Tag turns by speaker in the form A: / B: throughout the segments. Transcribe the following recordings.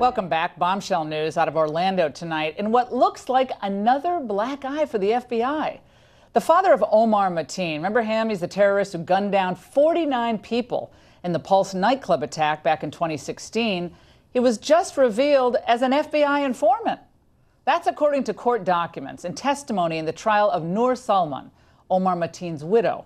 A: Welcome back. Bombshell news out of Orlando tonight in what looks like another black eye for the FBI. The father of Omar Mateen, remember him? He's the terrorist who gunned down 49 people in the Pulse nightclub attack back in 2016. He was just revealed as an FBI informant. That's according to court documents and testimony in the trial of Noor Salman, Omar Mateen's widow.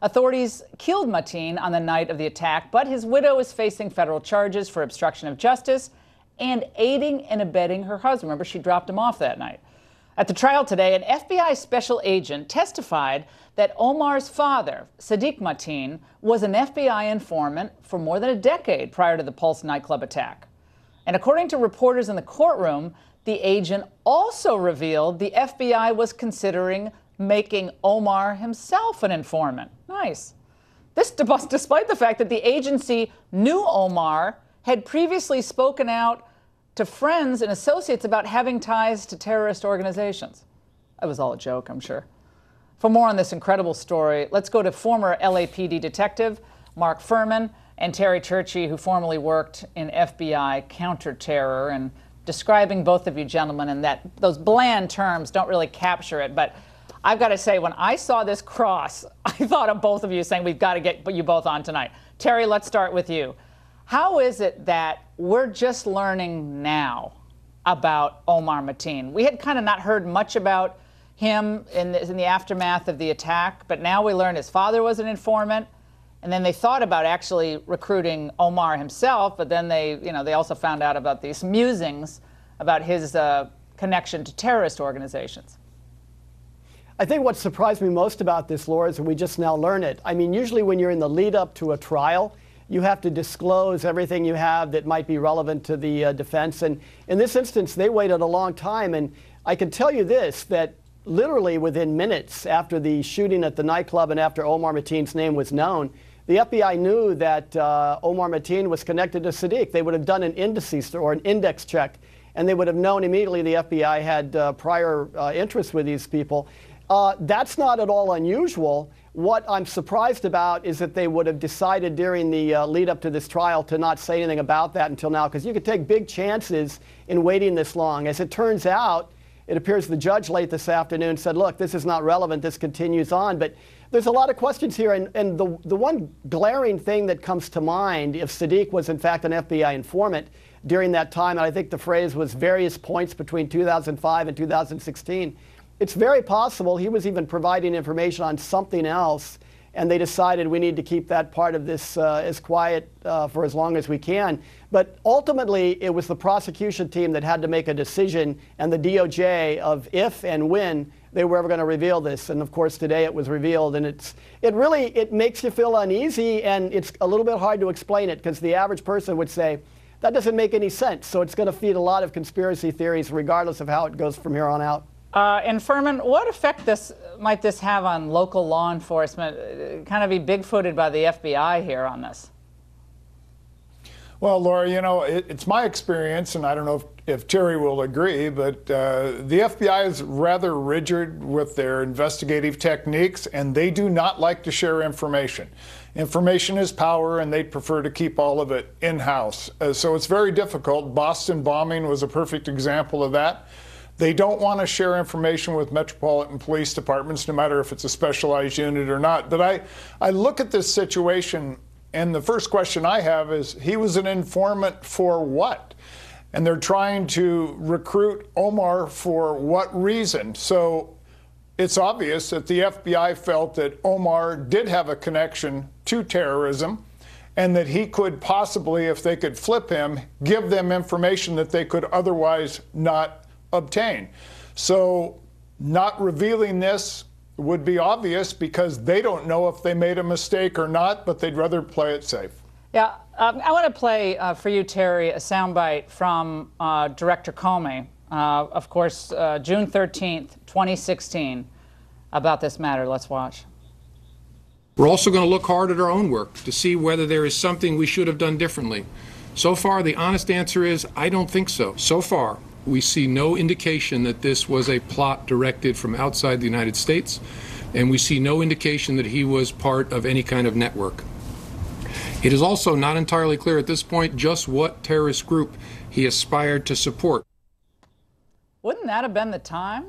A: Authorities killed Mateen on the night of the attack, but his widow is facing federal charges for obstruction of justice and aiding and abetting her husband. Remember, she dropped him off that night. At the trial today, an FBI special agent testified that Omar's father, Sadiq Mateen, was an FBI informant for more than a decade prior to the Pulse nightclub attack. And according to reporters in the courtroom, the agent also revealed the FBI was considering making Omar himself an informant. Nice. This despite the fact that the agency knew Omar had previously spoken out to friends and associates about having ties to terrorist organizations. It was all a joke, I'm sure. For more on this incredible story, let's go to former LAPD detective Mark Fuhrman and Terry Turchi, who formerly worked in FBI counterterror, and describing both of you gentlemen in that those bland terms don't really capture it. But I've got to say, when I saw this cross, I thought of both of you saying, we've got to get you both on tonight. Terry, let's start with you. How is it that we're just learning now about Omar Mateen? We had kind of not heard much about him in the aftermath of the attack, but now we learn his father was an informant, and then they thought about actually recruiting Omar himself, but then they also found out about these musings about his connection to terrorist organizations.
B: I think what surprised me most about this, Laura, is that we just now learn it. I mean, usually when you're in the lead up to a trial, you have to disclose everything you have that might be relevant to the defense. And in this instance, they waited a long time. And I can tell you this, that literally within minutes after the shooting at the nightclub and after Omar Mateen's name was known, the FBI knew that Omar Mateen was connected to Sadiq. They would have done an indices or an index check, and they would have known immediately the FBI had prior interests with these people. That's not at all unusual. What I'm surprised about is that they would have decided during the lead up to this trial to not say anything about that until now, because you could take big chances in waiting this long. As it turns out, it appears the judge late this afternoon said, look, this is not relevant, this continues on. But there's a lot of questions here, and the one glaring thing that comes to mind, if Sadiq was in fact an FBI informant during that time, and I think the phrase was various points between 2005 and 2016, it's very possible he was even providing information on something else, and they decided we need to keep that part of this as quiet for as long as we can. But ultimately, it was the prosecution team that had to make a decision, and the DOJ, of if and when they were ever going to reveal this. And of course, today it was revealed, and it makes you feel uneasy, and it's a little bit hard to explain it, because the average person would say, that doesn't make any sense. So it's going to feed a lot of conspiracy theories, regardless of how it goes from here on out.
A: And Fuhrman, what effect might this have on local law enforcement? Kind of be big-footed by the FBI here on this.
C: Well, Laura, you know, it's my experience, and I don't know if Terry will agree, but the FBI is rather rigid with their investigative techniques, and they do not like to share information. Information is power, and they prefer to keep all of it in-house. So it's very difficult. Boston bombing was a perfect example of that. They don't want to share information with metropolitan police departments, no matter if it's a specialized unit or not. But I look at this situation, and the first question I have is, he was an informant for what? And they're trying to recruit Omar for what reason? So it's obvious that the FBI felt that Omar did have a connection to terrorism, and that he could possibly, if they could flip him, give them information that they could otherwise not obtain. So not revealing this would be obvious, because they don't know if they made a mistake or not, but they'd rather play it safe.
A: Yeah, I want to play for you, Terry, a soundbite from Director Comey, of course, June 13th, 2016, about this matter. Let's watch.
D: We're also going to look hard at our own work to see whether there is something we should have done differently. So far, the honest answer is, I don't think so. So far, we see no indication that this was a plot directed from outside the United States, and we see no indication that he was part of any kind of network. It is also not entirely clear at this point just what terrorist group he aspired to support.
A: Wouldn't that have been the time,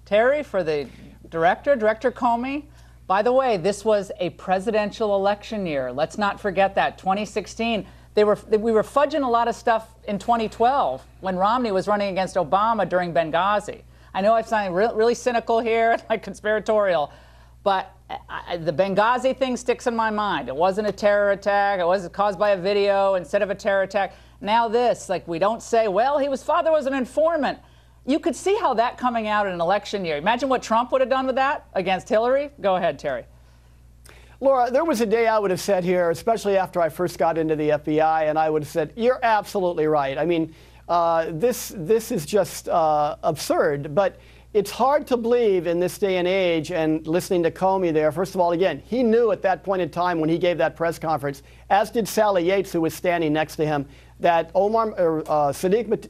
A: Terry, for the Director Comey? By the way, this was a presidential election year. Let's not forget that. 2016, we were fudging a lot of stuff in 2012 when Romney was running against Obama during Benghazi. I know I'm sounding really cynical here, like conspiratorial, but the Benghazi thing sticks in my mind. It wasn't a terror attack. It wasn't caused by a video instead of a terror attack. Now this, like, we don't say, well, his father was an informant. You could see how that coming out in an election year. Imagine what Trump would have done with that against Hillary. Go ahead, Terry.
B: Laura, there was a day I would have said here, especially after I first got into the FBI, and I would have said, you're absolutely right. I mean, this is just absurd. But it's hard to believe in this day and age, and listening to Comey there, first of all, again, he knew at that point in time when he gave that press conference, as did Sally Yates, who was standing next to him, that Sadiq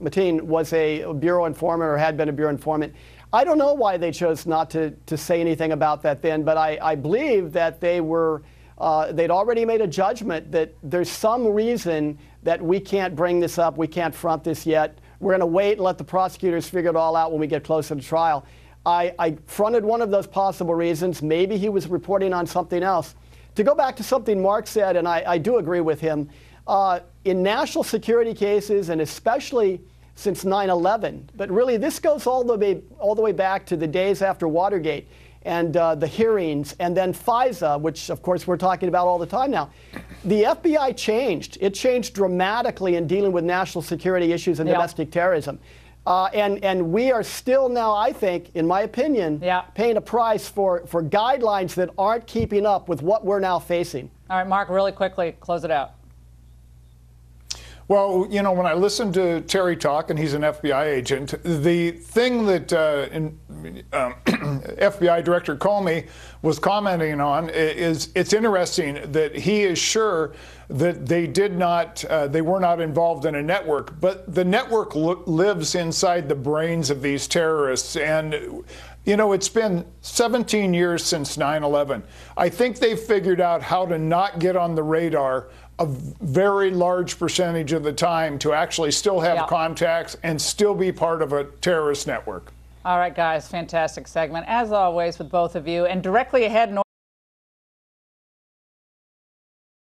B: Mateen was a bureau informant or had been a bureau informant. I don't know why they chose not to say anything about that then, but I believe that they'd already made a judgment that there's some reason that we can't bring this up, we can't front this yet. We're going to wait and let the prosecutors figure it all out when we get closer to trial. I fronted one of those possible reasons. Maybe he was reporting on something else. To go back to something Mark said, and I do agree with him, in national security cases, and especially since 9/11, but really this goes all the way back to the days after Watergate and the hearings, and then FISA, which of course we're talking about all the time now. The FBI changed. It changed dramatically in dealing with national security issues and domestic terrorism. And we are still now, I think, in my opinion, paying a price for guidelines that aren't keeping up with what we're now facing.
A: All right, Mark, really quickly, close it out.
C: Well, you know, when I listen to Terry talk, and he's an FBI agent, the thing that FBI Director Comey was commenting on is it's interesting that he is sure that they were not involved in a network, but the network lives inside the brains of these terrorists. And you know, it's been 17 years since 9/11. I think they've figured out how to not get on the radar a very large percentage of the time to actually still have contacts and still be part of a terrorist network.
A: All right, guys, fantastic segment, as always, with both of you. And directly ahead,